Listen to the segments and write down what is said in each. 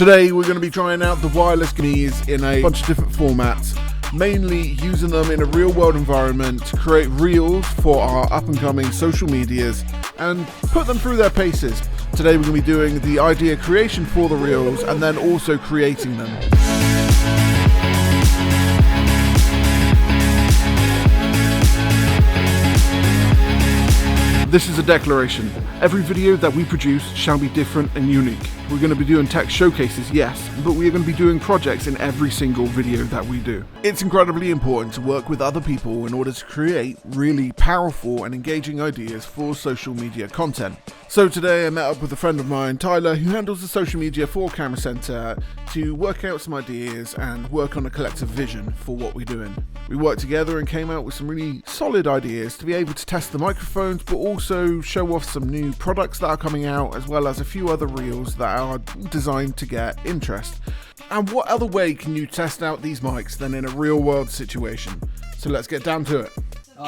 Today we're going to be trying out the wireless Gnees in a bunch of different formats, mainly using them in a real world environment to create reels for our up and coming social medias and put them through their paces. Today we're going to be doing the idea creation for the reels and then also creating them. This is a declaration. Every video that we produce shall be different and unique. We're going to be doing tech showcases, yes, but we are going to be doing projects in every single video that we do. It's incredibly important to work with other people in order to create really powerful and engaging ideas for social media content. So today I met up with a friend of mine, Tyler, who handles the social media for Camera Center, to work out some ideas and work on a collective vision for what we're doing. We worked together and came out with some really solid ideas to be able to test the microphones, but also show off some new products that are coming out, as well as a few other reels that are designed to get interest. And what other way can you test out these mics than in a real world situation? So let's get down to it.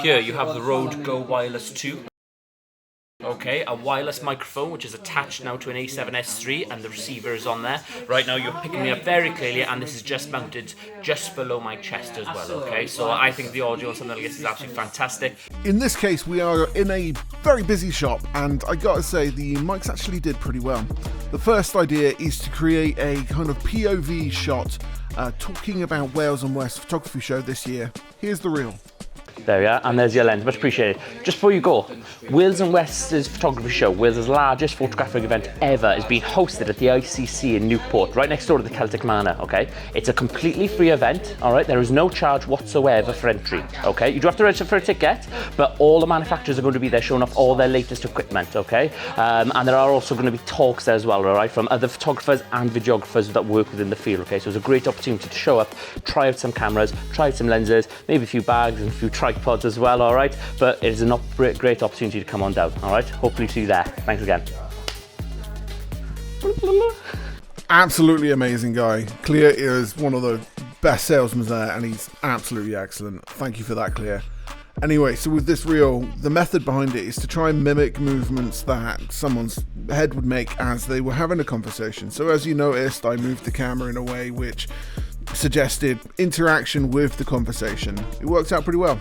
Here you have the Rode Go Wireless 2. Okay, a wireless microphone which is attached now to an A7S III and the receiver is on there. Right now you're picking me up very clearly and this is just mounted just below my chest as well, okay? So I think the audio on something like this is absolutely fantastic. In this case we are in a very busy shop and I gotta say the mics actually did pretty well. The first idea is to create a kind of POV shot talking about Wales and West photography show this year. Here's the reel. There we are, and there's your lens, much appreciated. Just before you go, Wales and West's photography show, Wales' largest photographic event ever, is being hosted at the ICC in Newport, right next door to the Celtic Manor, okay? It's a completely free event, all right? There is no charge whatsoever for entry, okay? You do have to register for a ticket, but all the manufacturers are going to be there showing off all their latest equipment, okay? And there are also going to be talks there as well, all right, from other photographers and videographers that work within the field, okay? So it's a great opportunity to show up, try out some cameras, try out some lenses, maybe a few bags and a few tripods as well, all right? But it is a great opportunity to come on down, all right? Hopefully see you there. Thanks again. Absolutely amazing guy. Clear is one of the best salesmen there and he's absolutely excellent. Thank you for that, Clear. Anyway, so with this reel, the method behind it is to try and mimic movements that someone's head would make as they were having a conversation. So as you noticed, I moved the camera in a way which suggested interaction with the conversation. It worked out pretty well.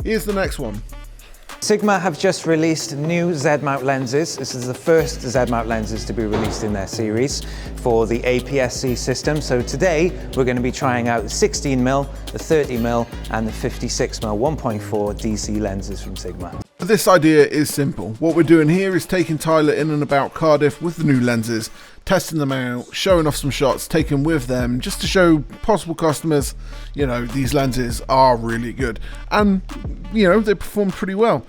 Here's the next one. Sigma have just released new Z-mount lenses. This is the first Z-mount lenses to be released in their series for the APS-C system. So today we're going to be trying out the 16mm, the 30mm and the 56mm 1.4 DC lenses from Sigma. This idea is simple. What we're doing here is taking Tyler in and about Cardiff with the new lenses, testing them out, showing off some shots taken with them just to show possible customers, you know, these lenses are really good. And, you know, they performed pretty well.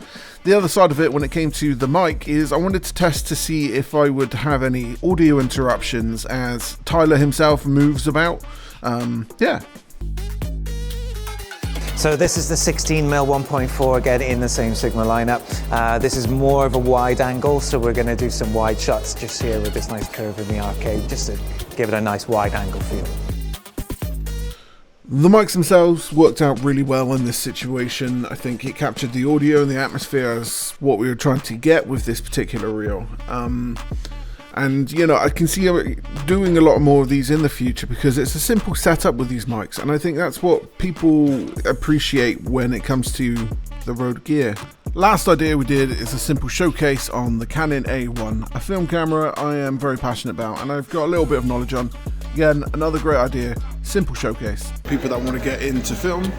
The other side of it when it came to the mic is I wanted to test to see if I would have any audio interruptions as Tyler himself moves about. Yeah. So this is the 16mm 1.4, again in the same Sigma lineup. This is more of a wide angle, so we're going to do some wide shots just here with this nice curve in the arcade, just to give it a nice wide angle feel. The mics themselves worked out really well in this situation. I think it captured the audio and the atmosphere as what we were trying to get with this particular reel. And, you know, I can see doing a lot more of these in the future because it's a simple setup with these mics. And I think that's what people appreciate when it comes to the Rode gear. Last idea we did is a simple showcase on the Canon A1, a film camera I am very passionate about and I've got a little bit of knowledge on. Again, another great idea, simple showcase. People that want to get into film,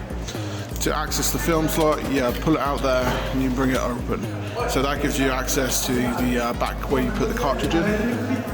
to access the film slot, yeah, pull it out there and you bring it open. So that gives you access to the back where you put the cartridge in.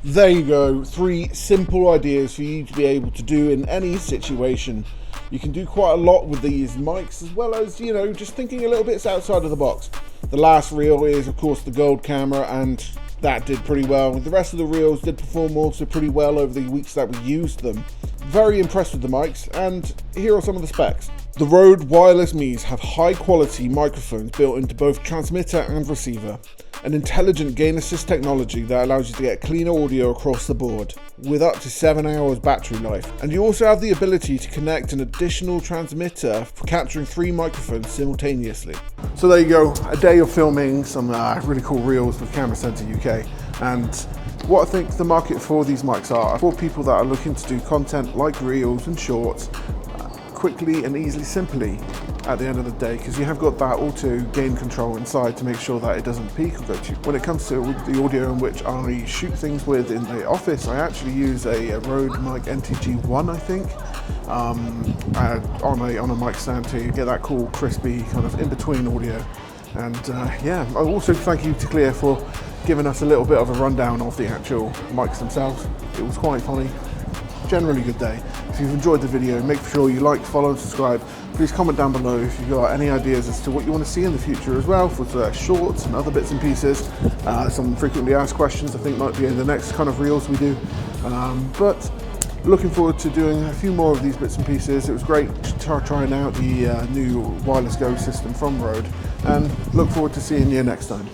There you go, 3 simple ideas for you to be able to do in any situation. You can do quite a lot with these mics as well as, you know, just thinking a little bit outside of the box. The last reel is of course the Gold camera and that did pretty well. The rest of the reels did perform also pretty well over the weeks that we used them. Very impressed with the mics and here are some of the specs. The Rode wireless Gnees have high quality microphones built into both transmitter and receiver. An intelligent gain assist technology that allows you to get cleaner audio across the board with up to 7 hours battery life. And you also have the ability to connect an additional transmitter for capturing 3 microphones simultaneously. So there you go, a day of filming some really cool reels with Camera Center UK. And what I think the market for these mics are for people that are looking to do content like reels and shorts quickly and easily, simply at the end of the day, because you have got that auto gain control inside to make sure that it doesn't peak or go too. When it comes to the audio in which I shoot things with in the office, I actually use a Rode mic NTG1, I think, on a mic stand to get that cool, crispy kind of in-between audio. And yeah, I also thank you to Clear for giving us a little bit of a rundown of the actual mics themselves. It was quite funny. Generally good day. If you've enjoyed the video, make sure you like, follow and subscribe. Please comment down below if you've got any ideas as to what you want to see in the future as well for shorts and other bits and pieces. Some frequently asked questions I think might be in the next kind of reels we do. But looking forward to doing a few more of these bits and pieces. It was great trying out the new Wireless Go system from Rode, and look forward to seeing you next time.